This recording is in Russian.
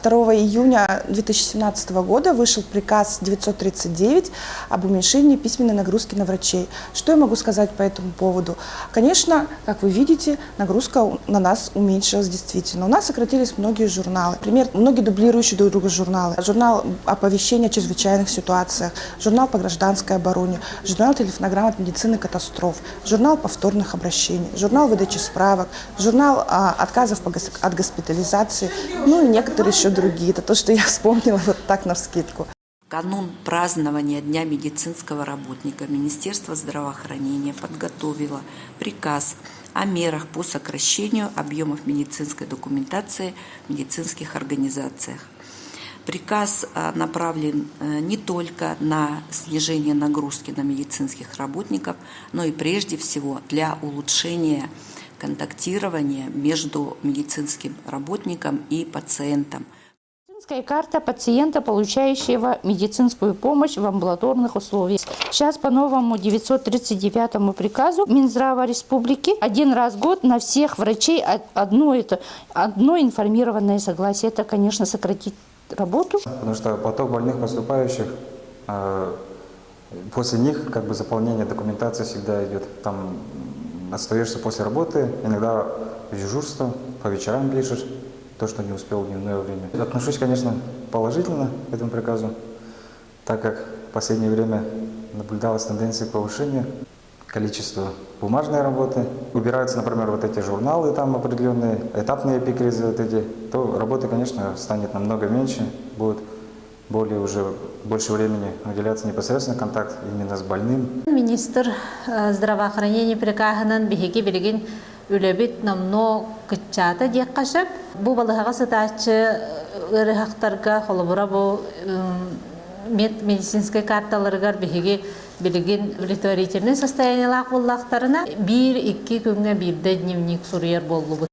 2 июня 2017 года вышел приказ 939 об уменьшении письменной нагрузки на врачей. Что я могу сказать по этому поводу? Конечно, как вы видите, нагрузка на нас уменьшилась действительно. У нас сократились многие журналы. Например, многие дублирующие друг друга журналы. Журнал оповещения о чрезвычайных ситуациях, журнал по гражданской обороне, журнал телефонограмм от медицины катастроф, журнал повторных обращений, журнал выдачи справок, журнал отказов от госпитализации, ну и некоторые еще другие. Это то, что я вспомнила вот так навскидку. В канун празднования Дня медицинского работника Министерство здравоохранения подготовило приказ о мерах по сокращению объемов медицинской документации в медицинских организациях. Приказ направлен не только на снижение нагрузки на медицинских работников, но и прежде всего для улучшения контактирования между медицинским работником и пациентом. Медицинская карта пациента, получающего медицинскую помощь в амбулаторных условиях. Сейчас по новому 939 приказу Минздрава Республики один раз в год на всех врачей одно информированное согласие. Это, конечно, сократит работу. Потому что поток больных поступающих, после них как бы заполнение документации всегда идет. Там остаешься после работы, иногда в дежурство, по вечерам пишешь то, что не успел в дневное время. Отношусь, конечно, положительно к этому приказу, так как в последнее время наблюдалась тенденция к повышению количества бумажной работы. Убираются, например, вот эти журналы там определенные, этапные эпикризы вот эти, то работы, конечно, станет намного меньше, будет больше времени уделяться непосредственно контакт именно с больным. Министр здравоохранения приказанан биһиги билигин үлебит намно кычата дияққашап. Бу балыхаға сытачы ырыхақтарға холобура бу медицинской карталарыгар биһиги билигин удовлетворительный состояниялақ боллақтарына 1-2 күнгө бирде дневник сурьер боллубут.